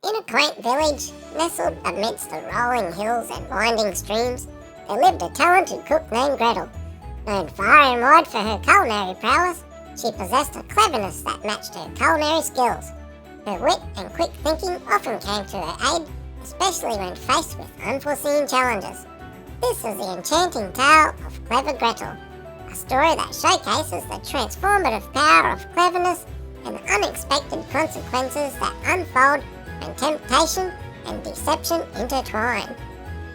In a quaint village, nestled amidst the rolling hills and winding streams, there lived a talented cook named Gretel. Known far and wide for her culinary prowess, she possessed a cleverness that matched her culinary skills. Her wit and quick thinking often came to her aid, especially when faced with unforeseen challenges. This is the enchanting tale of Clever Gretel, a story that showcases the transformative power of cleverness and the unexpected consequences that unfold when temptation and deception intertwine.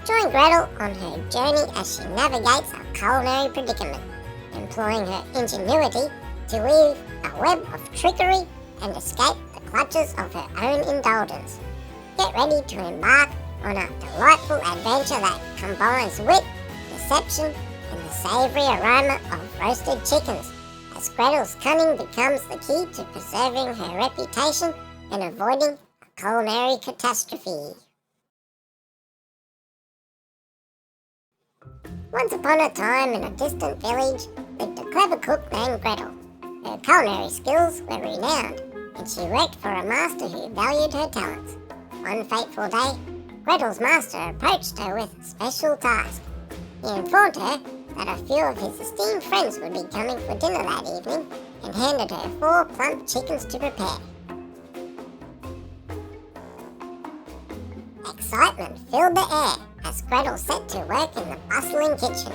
Join Gretel on her journey as she navigates a culinary predicament, employing her ingenuity to weave a web of trickery and escape the clutches of her own indulgence. Get ready to embark on a delightful adventure that combines wit, deception, and the savoury aroma of roasted chickens, as Gretel's cunning becomes the key to preserving her reputation and avoiding a culinary catastrophe. Once upon a time in a distant village lived a clever cook named Gretel. Her culinary skills were renowned, and she worked for a master who valued her talents. One fateful day, Gretel's master approached her with a special task. He informed her that a few of his esteemed friends would be coming for dinner that evening and handed her 4 plump chickens to prepare. Excitement filled the air as Gretel set to work in the bustling kitchen.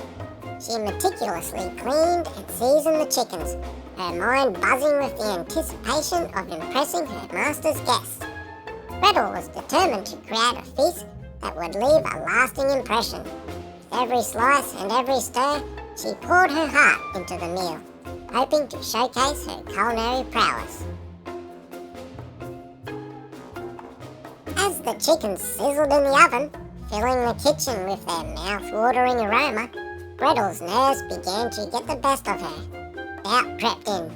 She meticulously cleaned and seasoned the chickens, her mind buzzing with the anticipation of impressing her master's guests. Gretel was determined to create a feast that would leave a lasting impression. With every slice and every stir, she poured her heart into the meal, hoping to showcase her culinary prowess. As the chickens sizzled in the oven, filling the kitchen with their mouth-watering aroma, Gretel's nerves began to get the best of her. Doubt crept in.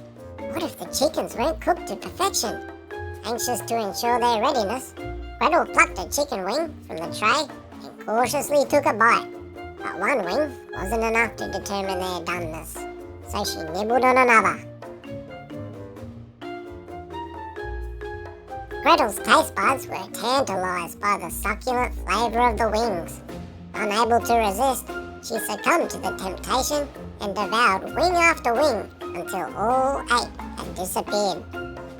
What if the chickens weren't cooked to perfection? Anxious to ensure their readiness, Gretel plucked a chicken wing from the tray and cautiously took a bite. But one wing wasn't enough to determine their doneness, so she nibbled on another. Gretel's taste buds were tantalised by the succulent flavour of the wings. Unable to resist, she succumbed to the temptation and devoured wing after wing until all 8 had disappeared.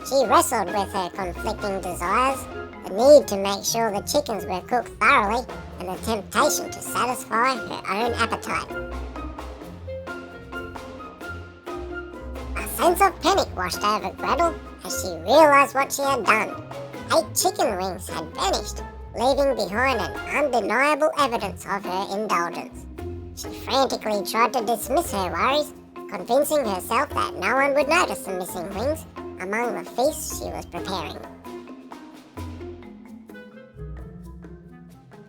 She wrestled with her conflicting desires, the need to make sure the chickens were cooked thoroughly, and the temptation to satisfy her own appetite. A sense of panic washed over Gretel as she realised what she had done. 8 chicken wings had vanished, leaving behind an undeniable evidence of her indulgence. She frantically tried to dismiss her worries, convincing herself that no one would notice the missing wings among the feast she was preparing.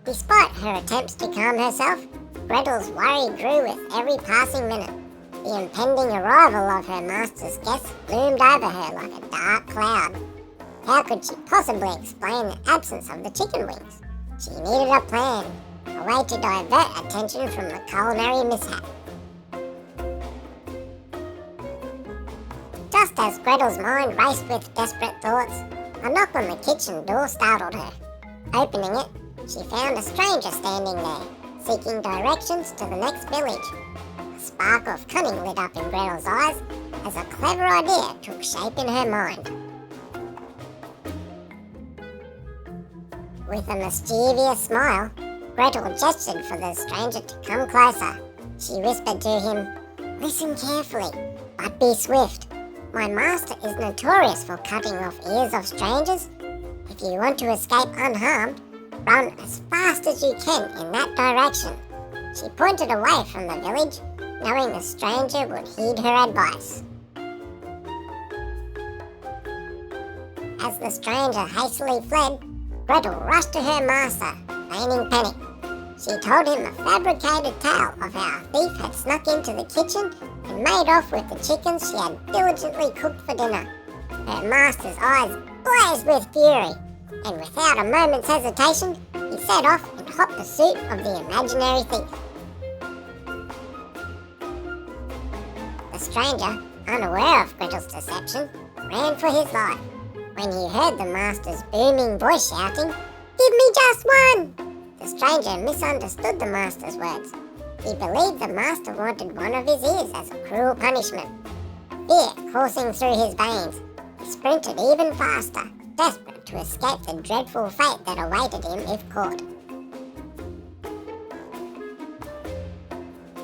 Despite her attempts to calm herself, Gretel's worry grew with every passing minute. The impending arrival of her master's guests loomed over her like a dark cloud. How could she possibly explain the absence of the chicken wings? She needed a plan, a way to divert attention from the culinary mishap. Just as Gretel's mind raced with desperate thoughts, a knock on the kitchen door startled her. Opening it, she found a stranger standing there, seeking directions to the next village. A spark of cunning lit up in Gretel's eyes as a clever idea took shape in her mind. With a mischievous smile, Gretel gestured for the stranger to come closer. She whispered to him, "Listen carefully, but be swift. My master is notorious for cutting off ears of strangers. If you want to escape unharmed, run as fast as you can in that direction." She pointed away from the village, knowing the stranger would heed her advice. As the stranger hastily fled, Gretel rushed to her master, feigning panic. She told him a fabricated tale of how a thief had snuck into the kitchen and made off with the chickens she had diligently cooked for dinner. Her master's eyes blazed with fury, and without a moment's hesitation, he set off in hot pursuit of the imaginary thief. The stranger, unaware of Gretel's deception, ran for his life. When he heard the master's booming voice shouting, "Give me just one!" the stranger misunderstood the master's words. He believed the master wanted one of his ears as a cruel punishment. Fear coursing through his veins, he sprinted even faster, desperate to escape the dreadful fate that awaited him if caught.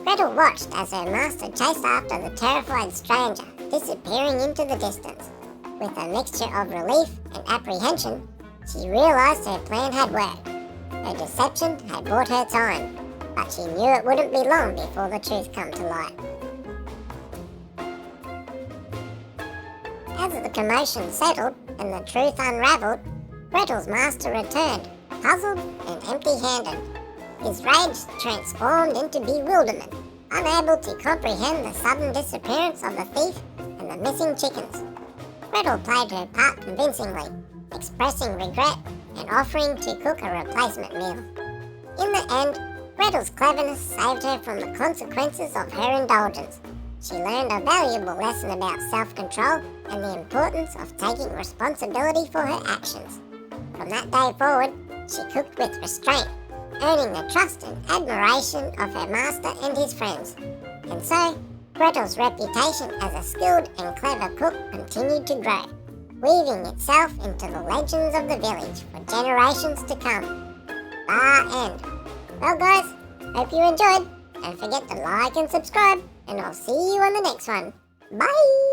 Gretel watched as her master chased after the terrified stranger, disappearing into the distance. With a mixture of relief and apprehension, she realised her plan had worked. Her deception had bought her time, but she knew it wouldn't be long before the truth came to light. As the commotion settled and the truth unravelled, Gretel's master returned, puzzled and empty-handed. His rage transformed into bewilderment, unable to comprehend the sudden disappearance of the thief and the missing chickens. Gretel played her part convincingly, expressing regret and offering to cook a replacement meal. In the end, Gretel's cleverness saved her from the consequences of her indulgence. She learned a valuable lesson about self-control and the importance of taking responsibility for her actions. From that day forward, she cooked with restraint, earning the trust and admiration of her master and his friends. And so, Gretel's reputation as a skilled and clever cook continued to grow, weaving itself into the legends of the village for generations to come. Bar end. Well guys, hope you enjoyed. Don't forget to like and subscribe, and I'll see you on the next one. Bye!